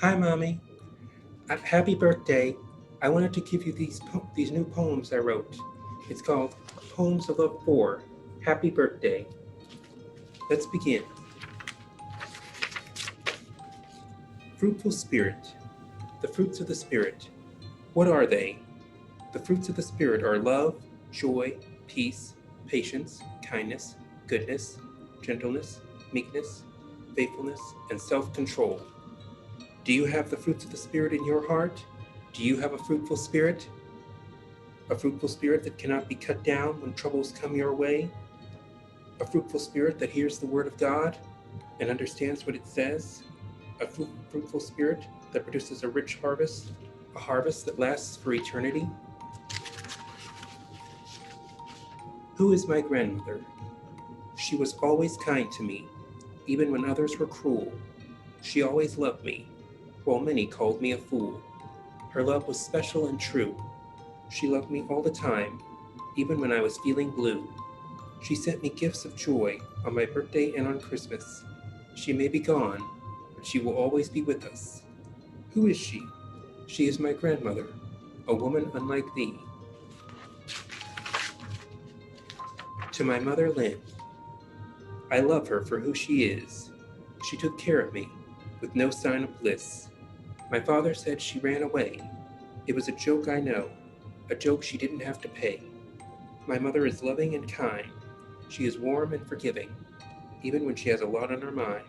Hi, Mommy. Happy birthday. I wanted to give you these new poems I wrote. It's called Poems of Love 4. Happy birthday. Let's begin. Fruitful Spirit. The fruits of the Spirit. What are they? The fruits of the Spirit are love, joy, peace, patience, kindness, goodness, gentleness, meekness, faithfulness, and self control. Do you have the fruits of the Spirit in your heart? Do you have a fruitful spirit? A fruitful spirit that cannot be cut down when troubles come your way? A fruitful spirit that hears the word of God and understands what it says? A fruitful spirit that produces a rich harvest, a harvest that lasts for eternity? Who is my grandmother? She was always kind to me, even when others were cruel. She always loved me, while many called me a fool. Her love was special and true. She loved me all the time, even when I was feeling blue. She sent me gifts of joy on my birthday and on Christmas. She may be gone, but she will always be with us. Who is she? She is my grandmother, a woman unlike thee. To my mother Lynn, I love her for who she is. She took care of me, with no sign of bliss. My father said she ran away. It was a joke, I know, a joke she didn't have to pay. My mother is loving and kind. She is warm and forgiving, even when she has a lot on her mind.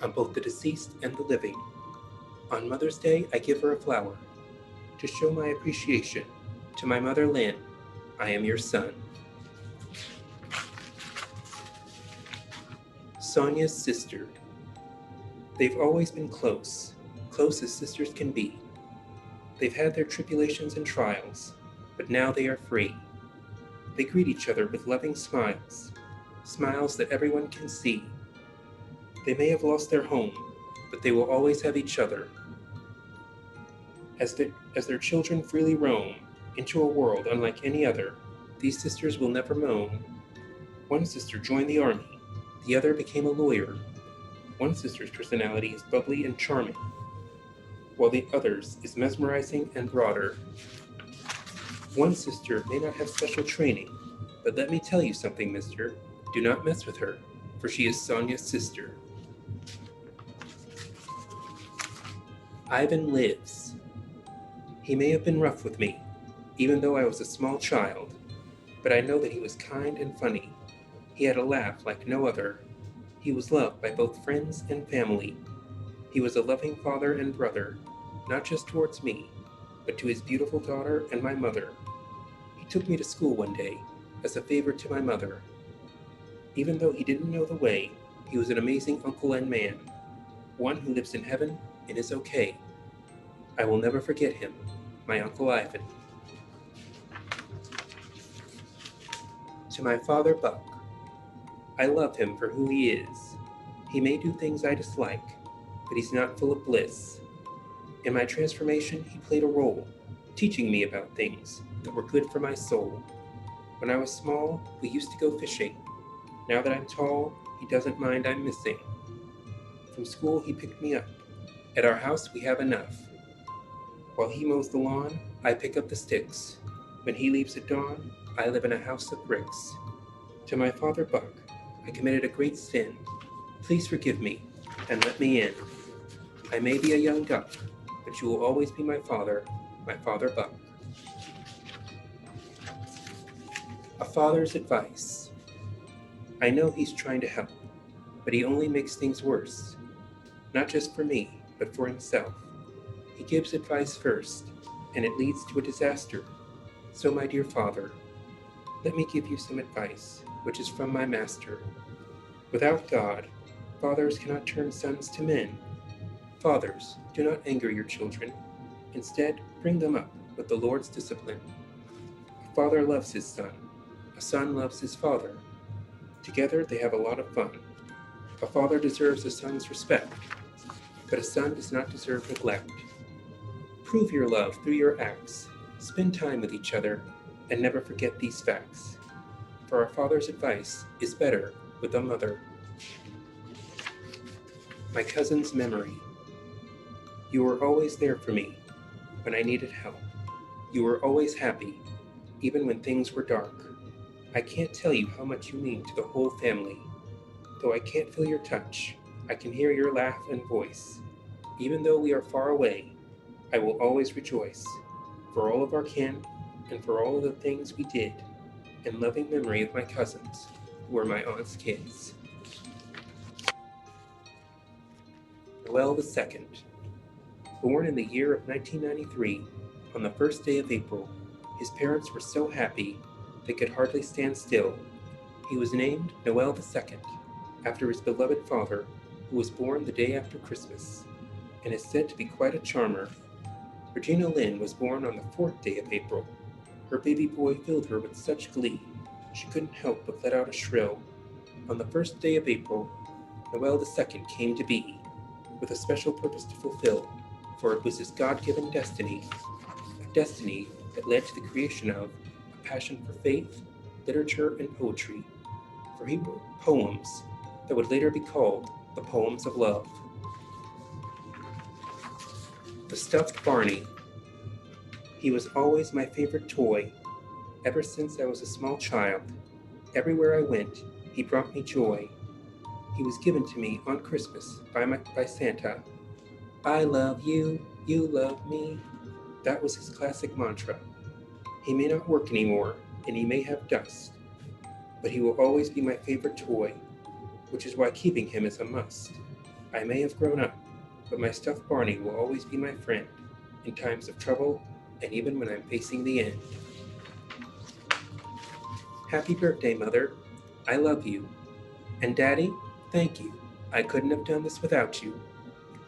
I'm both the deceased and the living. On Mother's Day, I give her a flower to show my appreciation. To my mother Lynn, I am your son. Sonia's sister. They've always been close, close as sisters can be. They've had their tribulations and trials, but now they are free. They greet each other with loving smiles, smiles that everyone can see. They may have lost their home, but they will always have each other. As their children freely roam into a world unlike any other, these sisters will never moan. One sister joined the army, the other became a lawyer. One sister's personality is bubbly and charming, while the other's is mesmerizing and broader. One sister may not have special training, but let me tell you something, mister. Do not mess with her, for she is Sonia's sister. Ivan lives. He may have been rough with me, even though I was a small child, but I know that he was kind and funny. He had a laugh like no other. He was loved by both friends and family. He was a loving father and brother, not just towards me, but to his beautiful daughter and my mother. He took me to school one day, as a favor to my mother. Even though he didn't know the way, he was an amazing uncle and man, one who lives in heaven and is okay. I will never forget him, my Uncle Ivan. To my father Buck, I love him for who he is. He may do things I dislike, but he's not full of bliss. In my transformation, he played a role, teaching me about things that were good for my soul. When I was small, we used to go fishing. Now that I'm tall, he doesn't mind I'm missing. From school, he picked me up. At our house, we have enough. While he mows the lawn, I pick up the sticks. When he leaves at dawn, I live in a house of bricks. To my father Buck, I committed a great sin. Please forgive me and let me in. I may be a young duck, but you will always be my father Buck. A father's advice. I know he's trying to help, but he only makes things worse. Not just for me, but for himself. He gives advice first, and it leads to a disaster. So, my dear father, let me give you some advice, which is from my master. Without God, fathers cannot turn sons to men. Fathers, do not anger your children. Instead, bring them up with the Lord's discipline. A father loves his son. A son loves his father. Together, they have a lot of fun. A father deserves a son's respect, but a son does not deserve neglect. Prove your love through your acts. Spend time with each other, and never forget these facts. For our father's advice is better with a mother. My cousin's memory. You were always there for me when I needed help. You were always happy, even when things were dark. I can't tell you how much you mean to the whole family. Though I can't feel your touch, I can hear your laugh and voice. Even though we are far away, I will always rejoice for all of our kin and for all of the things we did, in loving memory of my cousins, who were my aunt's kids. Noel II. Born in the year of 1993, on the first day of April, his parents were so happy they could hardly stand still. He was named Noel II, after his beloved father, who was born the day after Christmas, and is said to be quite a charmer. Regina Lynn was born on the fourth day of April. Her baby boy filled her with such glee, she couldn't help but let out a shrill. On the first day of April, Noel II came to be, with a special purpose to fulfill, for it was his God-given destiny, a destiny that led to the creation of a passion for faith, literature, and poetry, for he wrote poems that would later be called the Poems of Love. The Stuffed Barney. He was always my favorite toy, ever since I was a small child. Everywhere I went, he brought me joy. He was given to me on Christmas by Santa. I love you, you love me. That was his classic mantra. He may not work anymore, and he may have dust, but he will always be my favorite toy, which is why keeping him is a must. I may have grown up, but my stuffed Barney will always be my friend, in times of trouble, and even when I'm facing the end. Happy birthday, Mother. I love you. And Daddy, thank you. I couldn't have done this without you.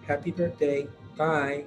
Happy birthday. Bye.